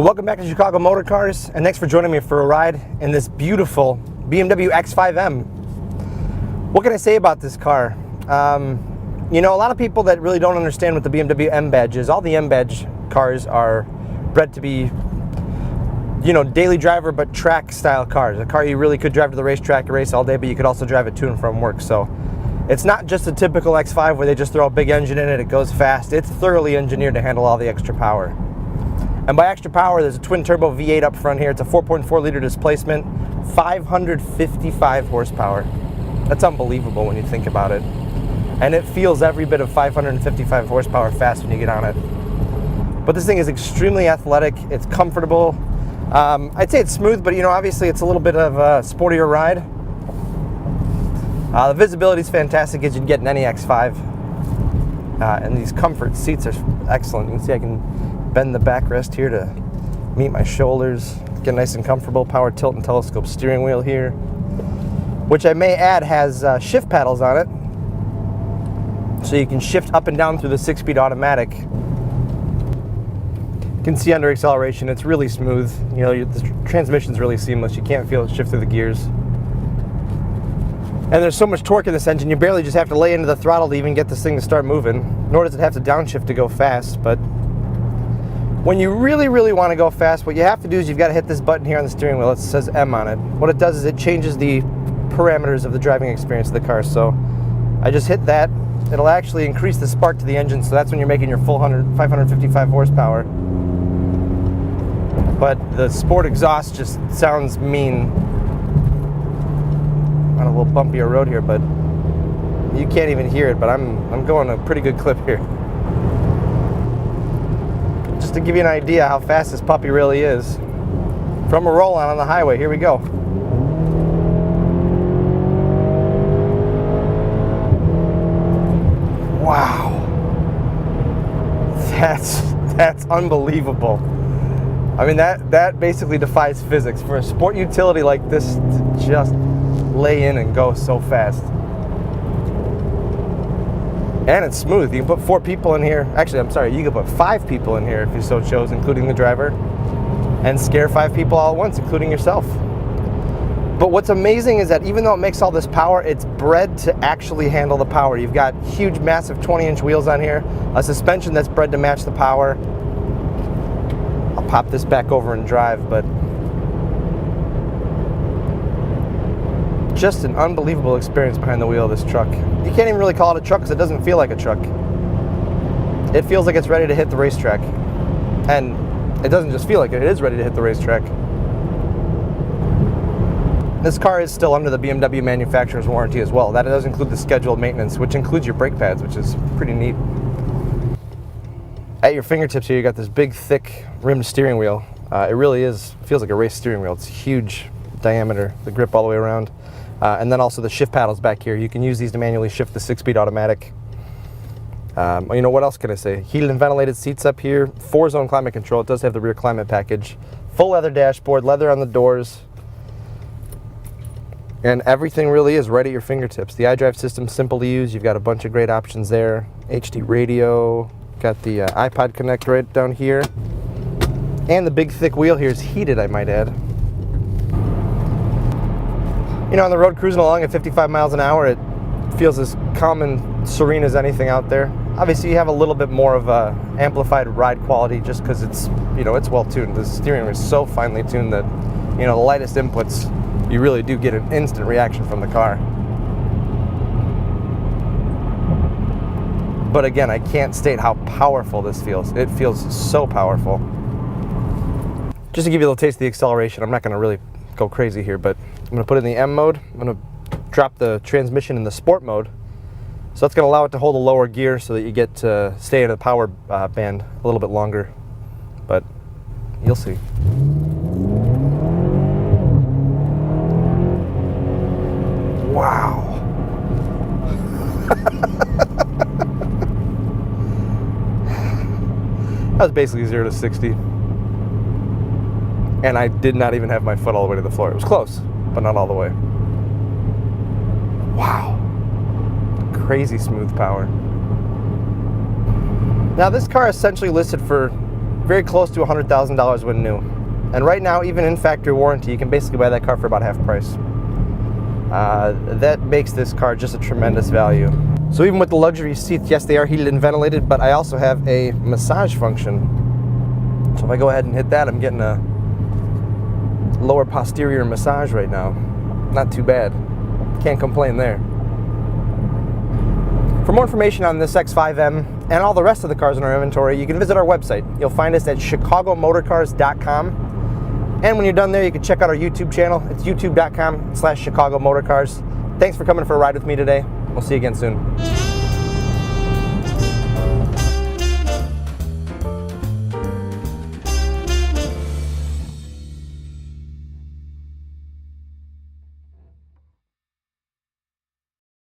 Well, welcome back to Chicago Motor Cars, and thanks for joining me for a ride in this beautiful BMW X5M. What can I say about this car? You know, a lot of people that really don't understand what the BMW M badge is. All the M badge cars are bred to be, you know, daily driver but track style cars. A car you really could drive to the racetrack, race all day, but you could also drive it to and from work. So it's not just a typical X5 where they just throw a big engine in it, it goes fast. It's thoroughly engineered to handle all the extra power. And by extra power, there's a twin turbo V8 up front here. It's a 4.4 liter displacement, 555 horsepower. That's unbelievable when you think about it. And it feels every bit of 555 horsepower fast when you get on it. But this thing is extremely athletic. It's comfortable. I'd say it's smooth, but you know, obviously it's a little bit of a sportier ride. The visibility is fantastic as you'd get in any X5. And these comfort seats are excellent. You can see I can bend the backrest here to meet my shoulders, get nice and comfortable. Power tilt and telescope steering wheel here, which I may add has shift paddles on it, so you can shift up and down through the 6-speed automatic. You can see under acceleration, it's really smooth. You know, the transmission's really seamless. You can't feel it shift through the gears. And there's so much torque in this engine, you barely just have to lay into the throttle to even get this thing to start moving, nor does it have to downshift to go fast. But when you really want to go fast, what you have to do is you've got to hit this button here on the steering wheel. It says M on it. What it does is it changes the parameters of the driving experience of the car. So I just hit that. It'll actually increase the spark to the engine, so that's when you're making your full 555 horsepower. But the sport exhaust just sounds mean. On a little bumpier road here, but you can't even hear it, but I'm going a pretty good clip here. Just to give you an idea how fast this puppy really is. From a roll on the highway, here we go. Wow. That's unbelievable. I mean, that basically defies physics for a sport utility like this to just lay in and go so fast. And it's smooth. You can put 4 people in here. Actually, I'm sorry, you can put 5 people in here if you so chose, including the driver, and scare 5 people all at once, including yourself. But what's amazing is that even though it makes all this power, it's bred to actually handle the power. You've got huge, massive 20-inch wheels on here, a suspension that's bred to match the power. I'll pop this back over and drive, but just an unbelievable experience behind the wheel of this truck. You can't even really call it a truck because it doesn't feel like a truck. It feels like it's ready to hit the racetrack. And it doesn't just feel like it is ready to hit the racetrack. This car is still under the BMW manufacturer's warranty as well. That does include the scheduled maintenance, which includes your brake pads, which is pretty neat. At your fingertips here, you got this big, thick rimmed steering wheel. It really feels like a race steering wheel. It's huge diameter, the grip all the way around. And then also the shift paddles back here. You can use these to manually shift the 6-speed automatic. You know, what else can I say? Heated and ventilated seats up here, 4-zone climate control. It does have the rear climate package. Full leather dashboard, leather on the doors. And everything really is right at your fingertips. The iDrive system, simple to use. You've got a bunch of great options there. HD radio, got the iPod Connect right down here. And the big thick wheel here is heated, I might add. You know, on the road cruising along at 55 miles an hour, it feels as calm and serene as anything out there. Obviously, you have a little bit more of a amplified ride quality just because it's, you know, it's well tuned. The steering wheel is so finely tuned that, you know, the lightest inputs, you really do get an instant reaction from the car. But again, I can't state how powerful this feels. It feels so powerful. Just to give you a little taste of the acceleration, I'm not going to really go crazy here, but I'm going to put it in the M mode. I'm going to drop the transmission in the sport mode. So that's going to allow it to hold a lower gear so that you get to stay in the power band a little bit longer. But you'll see. Wow. That was basically 0 to 60. And I did not even have my foot all the way to the floor. It was close, but not all the way. Wow. Crazy smooth power. Now this car is essentially listed for very close to $100,000 when new. And right now, even in factory warranty, you can basically buy that car for about half price. That makes this car just a tremendous value. So even with the luxury seats, yes, they are heated and ventilated, but I also have a massage function. So if I go ahead and hit that, I'm getting a lower posterior massage right now. Not too bad. Can't complain there. For more information on this X5M and all the rest of the cars in our inventory, you can visit our website. You'll find us at ChicagoMotorCars.com. And when you're done there, you can check out our YouTube channel. It's youtube.com/ChicagoMotorCars. Thanks for coming for a ride with me today. We'll see you again soon.